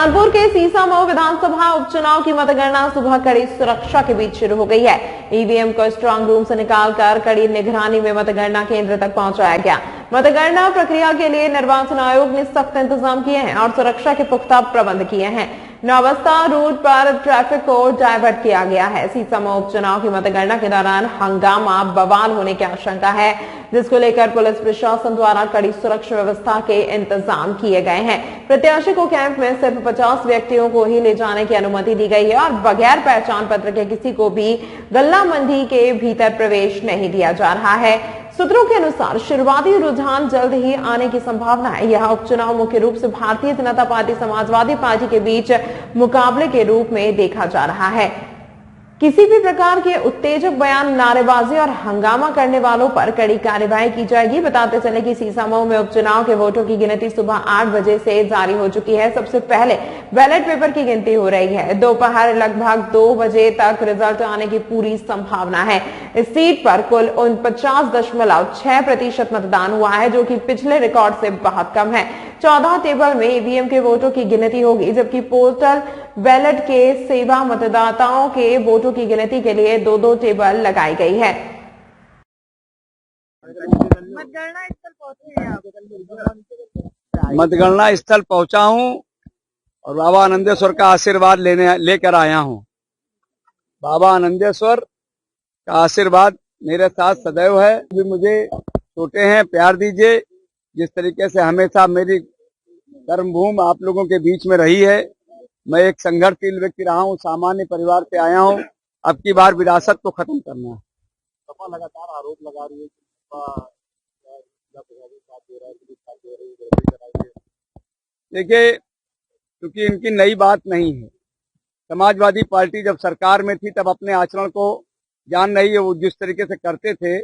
कानपुर के सीसामऊ विधानसभा उपचुनाव की मतगणना सुबह कड़ी सुरक्षा के बीच शुरू हो गई है। ईवीएम को स्ट्रांग रूम से निकालकर कड़ी निगरानी में मतगणना केंद्र तक पहुंचाया गया। मतगणना प्रक्रिया के लिए निर्वाचन आयोग ने सख्त इंतजाम किए हैं और सुरक्षा के पुख्ता प्रबंध किए हैं। नौबस्ता रूट पर ट्रैफिक को डायवर्ट किया गया है। सीसामऊ उपचुनाव की मतगणना के दौरान हंगामा बवाल होने की आशंका है, जिसको लेकर पुलिस प्रशासन द्वारा कड़ी सुरक्षा व्यवस्था के इंतजाम किए गए हैं। प्रत्याशी को कैंप में सिर्फ 50 व्यक्तियों को ही ले जाने की अनुमति दी गई है और बगैर पहचान पत्र के किसी को भी गल्ला मंडी के भीतर प्रवेश नहीं दिया जा रहा है। सूत्रों के अनुसार शुरुआती रुझान जल्द ही आने की संभावना है। यह उपचुनाव मुख्य रूप से भारतीय जनता पार्टी समाजवादी पार्टी के बीच मुकाबले के रूप में देखा जा रहा है। किसी भी प्रकार के उत्तेजक बयान, नारेबाजी और हंगामा करने वालों पर कड़ी कार्रवाई की जाएगी। बताते चले कि सीसामऊ में उपचुनाव के वोटों की गिनती सुबह 8 बजे से जारी हो चुकी है। सबसे पहले बैलेट पेपर की गिनती हो रही है। दोपहर लगभग 2 बजे तक रिजल्ट आने की पूरी संभावना है। इस सीट पर कुल 49.6% मतदान हुआ है, जो कि पिछले रिकॉर्ड से बहुत कम है। 14 टेबल में ईवीएम के वोटों की गिनती होगी, जबकि पोस्टल बैलेट के सेवा मतदाताओं के वोटों की गिनती के लिए 2-2 टेबल लगाई गई है। मतगणना स्थल पहुंचा हूं और बाबा आनंदेश्वर का आशीर्वाद लेकर आया हूं। बाबा आनंदेश्वर का आशीर्वाद मेरे साथ सदैव है। भी मुझे छोटे हैं, प्यार दीजिए। जिस तरीके से हमेशा मेरी कर्मभूमि आप लोगों के बीच में रही है। मैं एक संघर्षशील व्यक्ति रहा हूँ, सामान्य परिवार से आया हूँ। अब की बार विरासत को खत्म करना है। सपा लगातार आरोप लगा रही है कि देखिए, क्योंकि इनकी नई बात नहीं है। समाजवादी पार्टी जब सरकार में थी तब अपने आचरण को जान नहीं है। वो जिस तरीके से करते थे,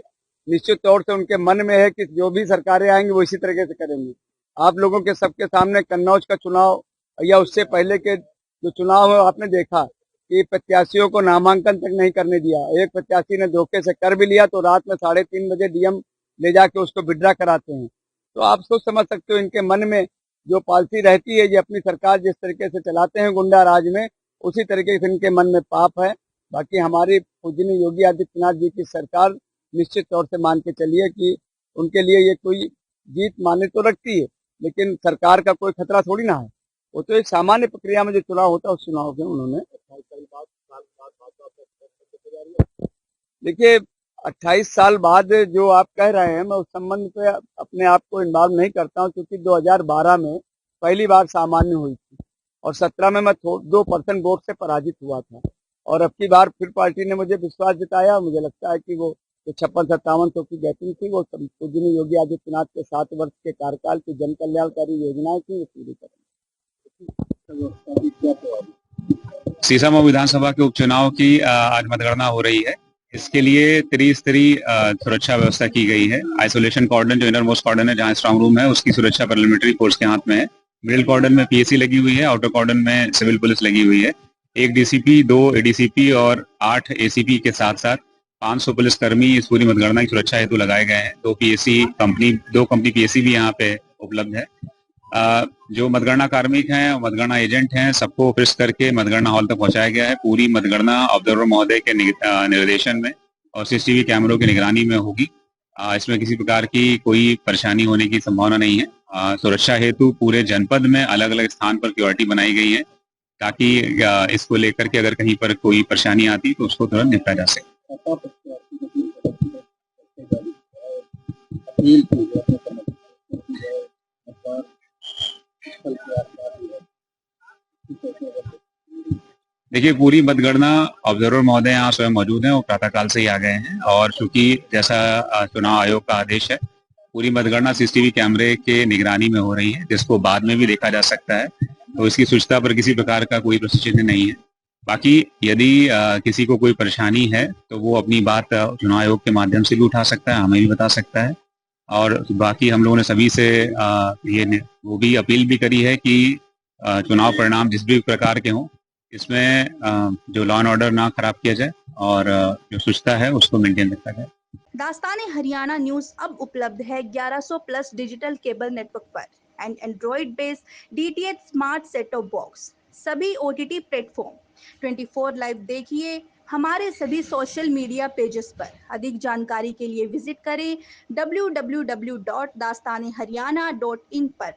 निश्चित तौर से उनके मन में है कि जो भी सरकारें आएंगी वो इसी तरीके से करेंगे। आप लोगों के सबके सामने कन्नौज का चुनाव या उससे पहले के जो चुनाव है आपने देखा कि प्रत्याशियों को नामांकन तक नहीं करने दिया। एक प्रत्याशी ने धोखे से कर भी लिया तो रात में 3:30 बजे डीएम ले जाके उसको विड्रा कराते हैं। तो आप सोच समझ सकते हो इनके मन में जो पॉलिसी रहती है, ये अपनी सरकार जिस तरीके से चलाते हैं गुंडा राज में, उसी तरीके से इनके मन में पाप है। बाकी हमारी पूजनीय योगी आदित्यनाथ जी की सरकार निश्चित तौर से मान के चलिए कि उनके लिए ये कोई जीत माने तो रखती है, लेकिन सरकार का कोई खतरा थोड़ी ना है। वो तो एक सामान्य प्रक्रिया में जो चुनाव होता है उस चुनाव में उन्होंने देखिए 28 साल बाद जो आप कह रहे हैं, मैं उस संबंध पे अपने आप को इन्वॉल्व नहीं करता हूं, क्योंकि 2012 में पहली बार सामान्य हुई थी और 17 में मैं 2% वोट से पराजित हुआ था। और अब की बार फिर पार्टी ने मुझे विश्वास जताया। मुझे लगता है कि वो 56-57 की गैपिंग थी, वो पूजनीय योगी आदित्यनाथ के 7 वर्ष के कार्यकाल की जन कल्याणकारी योजनाएं थी, वो पूरी करेंगे। सीसामऊ विधानसभा के उपचुनाव की आज मतगणना हो रही है। इसके लिए त्रिस्तरीय सुरक्षा व्यवस्था की गई है। आइसोलेशन कॉर्डन जो इनर मोस्ट कॉर्डन है, जहां स्ट्रांग रूम है, उसकी सुरक्षा पार्लियामेंट्री फोर्स के हाथ में है। मिडिल कॉर्डन में पीएसी लगी हुई है, आउटर कॉर्डन में सिविल पुलिस लगी हुई है। 1 डीसीपी, 2 एडीसीपी और 8 एसीपी के साथ साथ 500 पुलिसकर्मी इस पूरी मतगणना की सुरक्षा हेतु लगाए गए हैं। 2 कंपनी पीएसी भी यहाँ पे उपलब्ध है। जो मतगणना कार्मिक हैं, मतगणना एजेंट हैं, सबको फ्रिस्क करके मतगणना हॉल तक पहुंचाया गया है। पूरी मतगणना ऑब्जर्वर महोदय के निर्देशन में और सीसीटीवी कैमरों की निगरानी में होगी। इसमें किसी प्रकार की कोई परेशानी होने की संभावना नहीं है। सुरक्षा हेतु पूरे जनपद में अलग अलग स्थान पर सिक्योरिटी बनाई गई है, ताकि इसको लेकर के अगर कहीं पर कोई परेशानी आती तो उसको तुरंत निपटा जा सके। देखिए, पूरी मतगणना ऑब्जर्वर महोदय यहाँ स्वयं मौजूद हैं, वो प्रातःकाल से ही आ गए हैं। और चूंकि जैसा चुनाव आयोग का आदेश है, पूरी मतगणना सीसीटीवी कैमरे के निगरानी में हो रही है, जिसको बाद में भी देखा जा सकता है। तो इसकी शुचिता पर किसी प्रकार का कोई प्रश्न चिन्ह नहीं है। बाकी यदि किसी को कोई परेशानी है तो वो अपनी बात चुनाव आयोग के माध्यम से भी उठा सकता है, हमें भी बता सकता है। और बाकी हम लोगों ने सभी से वो भी अपील भी करी है कि चुनाव परिणाम जिस भी प्रकार के हों, इसमें जो लॉ एंड ऑर्डर ना खराब किया जाए और जो शुचिता है उसको मेंटेन रखा जाए। दास्तान-ए-हरियाणा न्यूज अब उपलब्ध है 1100+ डिजिटल केबल नेटवर्क पर। And Android based DTH smart set top box सभी OTT प्लेटफॉर्म 24 लाइव देखिए हमारे सभी सोशल मीडिया पेजेस पर। अधिक जानकारी के लिए विजिट करें www.dastaneharyana.in पर।